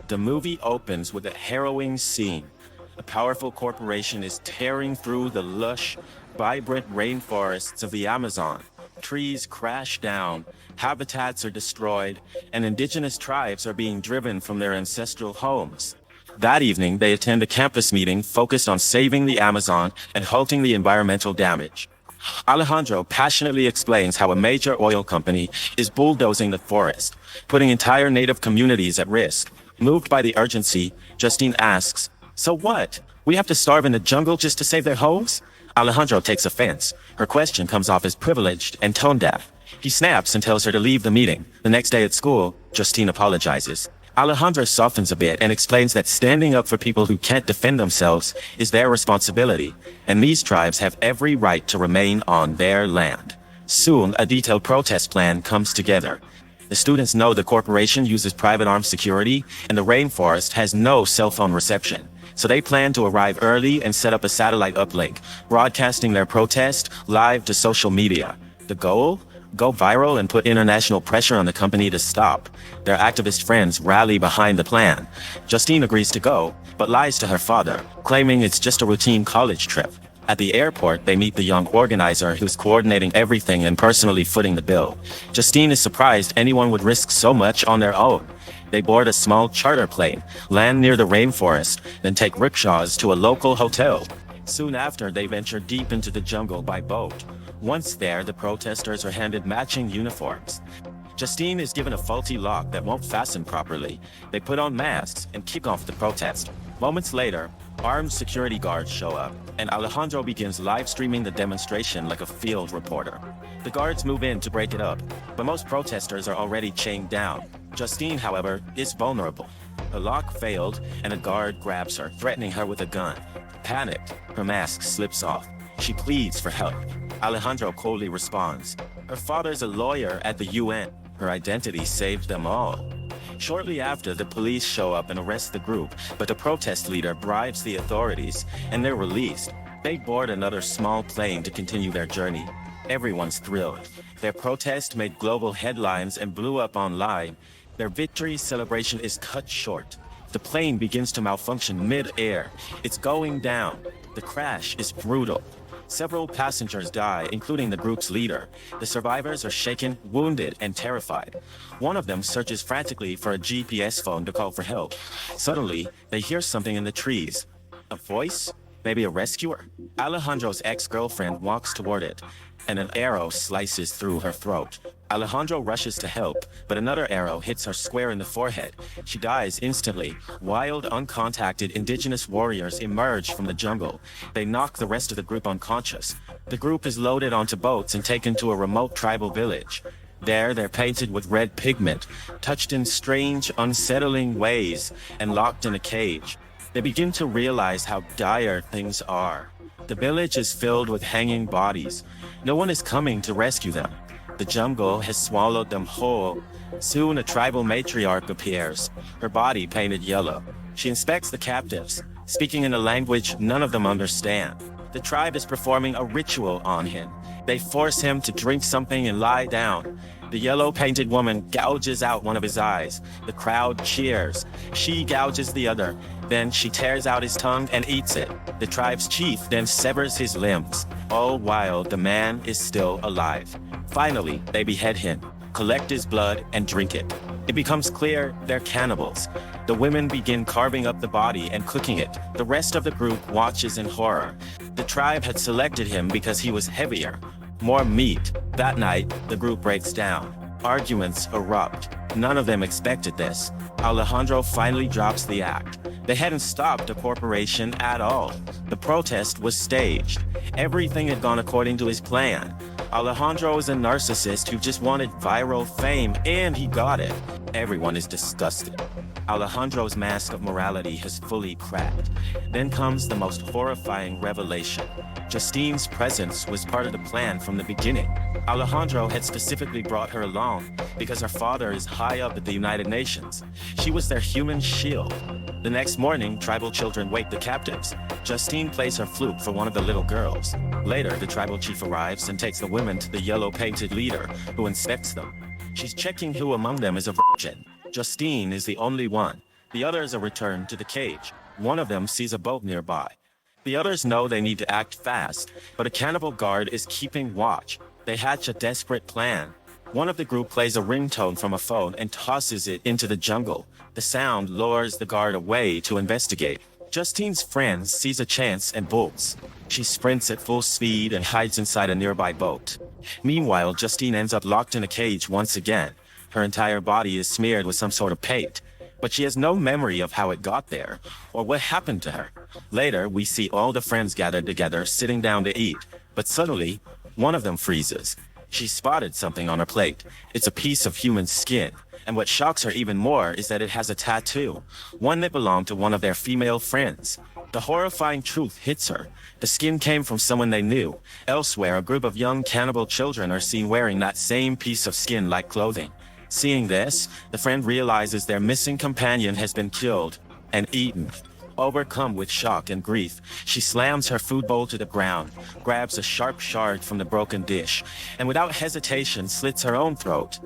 The movie opens with a harrowing scene. A powerful corporation is tearing through the lush, vibrant rainforests of the Amazon. Trees crash down, habitats are destroyed, and indigenous tribes are being driven from their ancestral homes. That evening, they attend a campus meeting focused on saving the Amazon and halting the environmental damage. Alejandro passionately explains how a major oil company is bulldozing the forest, putting entire native communities at risk. Moved by the urgency, Justine asks, "So what? We have to starve in the jungle just to save their homes?" Alejandro takes offense. Her question comes off as privileged and tone-deaf. He snaps and tells her to leave the meeting. The next day at school, Justine apologizes. Alejandro softens a bit and explains that standing up for people who can't defend themselves is their responsibility, and these tribes have every right to remain on their land. Soon, a detailed protest plan comes together. The students know the corporation uses private armed security, and the rainforest has no cell phone reception. So they plan to arrive early and set up a satellite uplink, broadcasting their protest live to social media. The goal? Go viral and put international pressure on the company to stop. Their activist friends rally behind the plan. Justine agrees to go, but lies to her father, claiming it's just a routine college trip. At the airport, they meet the young organizer who's coordinating everything and personally footing the bill. Justine is surprised anyone would risk so much on their own. They board a small charter plane, land near the rainforest, then take rickshaws to a local hotel. Soon after, they venture deep into the jungle by boat. Once there, the protesters are handed matching uniforms. Justine is given a faulty lock that won't fasten properly. They put on masks and kick off the protest. Moments later, armed security guards show up, and Alejandro begins live streaming the demonstration like a field reporter. The guards move in to break it up, but most protesters are already chained down. Justine, however, is vulnerable. The lock failed, and a guard grabs her, threatening her with a gun. Panicked, her mask slips off. She pleads for help. Alejandro coldly responds. Her father's a lawyer at the UN. Her identity saved them all. Shortly after, the police show up and arrest the group, but the protest leader bribes the authorities, and they're released. They board another small plane to continue their journey. Everyone's thrilled. Their protest made global headlines and blew up online. Their victory celebration is cut short. The plane begins to malfunction mid-air. It's going down. The crash is brutal. Several passengers die, including the group's leader. The survivors are shaken, wounded, and terrified. One of them searches frantically for a GPS phone to call for help. Suddenly, they hear something in the trees. A voice? Maybe a rescuer? Alejandro's ex-girlfriend walks toward it, and an arrow slices through her throat. Alejandro rushes to help, but another arrow hits her square in the forehead. She dies instantly. Wild, uncontacted indigenous warriors emerge from the jungle. They knock the rest of the group unconscious. The group is loaded onto boats and taken to a remote tribal village. There, they're painted with red pigment, touched in strange, unsettling ways, and locked in a cage. They begin to realize how dire things are. The village is filled with hanging bodies. No one is coming to rescue them. The jungle has swallowed them whole. Soon a tribal matriarch appears, her body painted yellow. She inspects the captives, speaking in a language none of them understand. The tribe is performing a ritual on him. They force him to drink something and lie down. The yellow-painted woman gouges out one of his eyes. The crowd cheers. She gouges the other. Then she tears out his tongue and eats it. The tribe's chief then severs his limbs. All while the man is still alive. Finally, they behead him, collect his blood, and drink it. It becomes clear they're cannibals. The women begin carving up the body and cooking it. The rest of the group watches in horror. The tribe had selected him because he was heavier. More meat. That night, the group breaks down. Arguments erupt. None of them expected this. Alejandro finally drops the act. They hadn't stopped a corporation at all. The protest was staged. Everything had gone according to his plan. Alejandro is a narcissist who just wanted viral fame, and he got it. Everyone is disgusted. Alejandro's mask of morality has fully cracked. Then comes the most horrifying revelation. Justine's presence was part of the plan from the beginning. Alejandro had specifically brought her along because her father is high up at the United Nations. She was their human shield. The next morning, tribal children wake the captives. Justine plays her flute for one of the little girls. Later, the tribal chief arrives and takes the women to the yellow-painted leader, who inspects them. She's checking who among them is a virgin. Justine is the only one. The others are returned to the cage. One of them sees a boat nearby. The others know they need to act fast, but a cannibal guard is keeping watch. They hatch a desperate plan. One of the group plays a ringtone from a phone and tosses it into the jungle. The sound lures the guard away to investigate. Justine's friend sees a chance and bolts. She sprints at full speed and hides inside a nearby boat. Meanwhile, Justine ends up locked in a cage once again. Her entire body is smeared with some sort of paint, but she has no memory of how it got there or what happened to her. Later, we see all the friends gathered together, sitting down to eat, but suddenly, one of them freezes. She spotted something on her plate. It's a piece of human skin. And what shocks her even more is that it has a tattoo, one that belonged to one of their female friends. The horrifying truth hits her. The skin came from someone they knew. Elsewhere, a group of young cannibal children are seen wearing that same piece of skin like clothing. Seeing this, the friend realizes their missing companion has been killed and eaten. Overcome with shock and grief, she slams her food bowl to the ground, grabs a sharp shard from the broken dish, and without hesitation slits her own throat.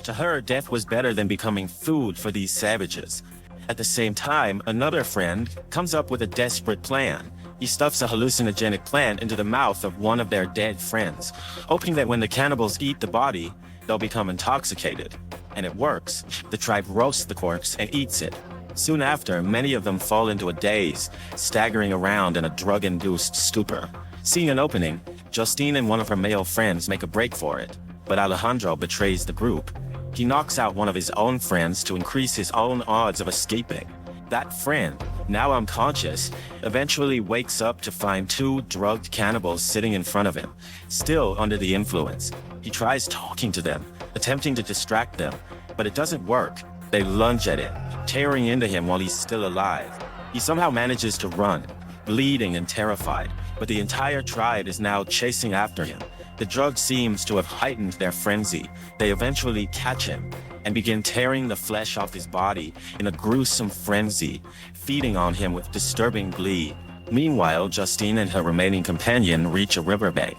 To her, death was better than becoming food for these savages. At the same time, another friend comes up with a desperate plan. He stuffs a hallucinogenic plant into the mouth of one of their dead friends, hoping that when the cannibals eat the body, they'll become intoxicated. And it works. The tribe roasts the corpse and eats it. Soon after, many of them fall into a daze, staggering around in a drug-induced stupor. Seeing an opening, Justine and one of her male friends make a break for it, but Alejandro betrays the group. He knocks out one of his own friends to increase his own odds of escaping. That friend, now unconscious, eventually wakes up to find two drugged cannibals sitting in front of him, still under the influence. He tries talking to them, attempting to distract them, but it doesn't work. They lunge at him, tearing into him while he's still alive. He somehow manages to run, bleeding and terrified, but the entire tribe is now chasing after him. The drug seems to have heightened their frenzy. They eventually catch him and begin tearing the flesh off his body in a gruesome frenzy, feeding on him with disturbing glee. Meanwhile, Justine and her remaining companion reach a riverbank.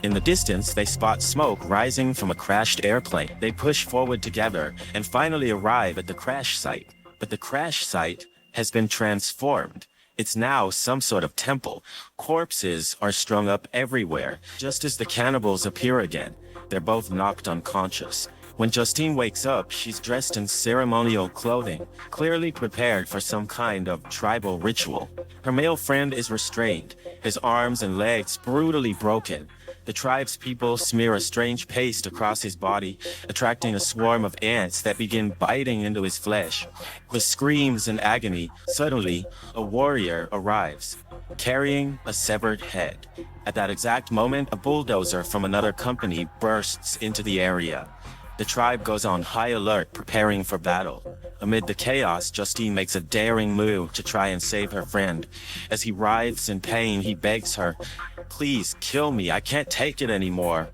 In the distance, they spot smoke rising from a crashed airplane. They push forward together and finally arrive at the crash site. But the crash site has been transformed. It's now some sort of temple. Corpses are strung up everywhere. Just as the cannibals appear again, they're both knocked unconscious. When Justine wakes up, she's dressed in ceremonial clothing, clearly prepared for some kind of tribal ritual. Her male friend is restrained, his arms and legs brutally broken. The tribe's people smear a strange paste across his body, attracting a swarm of ants that begin biting into his flesh. With screams and agony, suddenly, a warrior arrives, carrying a severed head. At that exact moment, a bulldozer from another company bursts into the area. The tribe goes on high alert, preparing for battle. Amid the chaos, Justine makes a daring move to try and save her friend. As he writhes in pain, he begs her, "Please kill me, I can't take it anymore."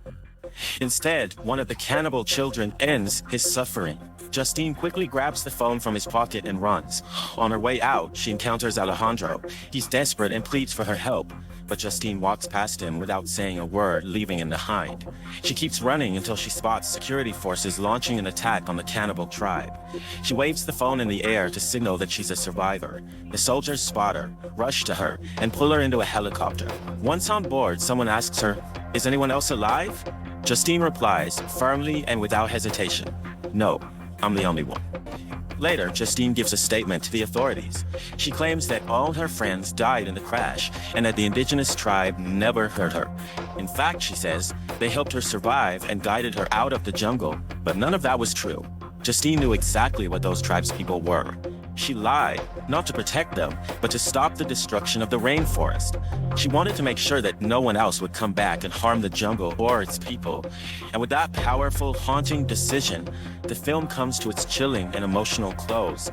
Instead, one of the cannibal children ends his suffering. Justine quickly grabs the phone from his pocket and runs. On her way out, she encounters Alejandro. He's desperate and pleads for her help, but Justine walks past him without saying a word, leaving him behind. She keeps running until she spots security forces launching an attack on the cannibal tribe. She waves the phone in the air to signal that she's a survivor. The soldiers spot her, rush to her, and pull her into a helicopter. Once on board, someone asks her, "Is anyone else alive?" Justine replies, firmly and without hesitation, "No, I'm the only one." Later, Justine gives a statement to the authorities. She claims that all her friends died in the crash and that the indigenous tribe never hurt her. In fact, she says, they helped her survive and guided her out of the jungle, but none of that was true. Justine knew exactly what those tribespeople were. She lied, not to protect them, but to stop the destruction of the rainforest. She wanted to make sure that no one else would come back and harm the jungle or its people. And with that powerful, haunting decision, the film comes to its chilling and emotional close.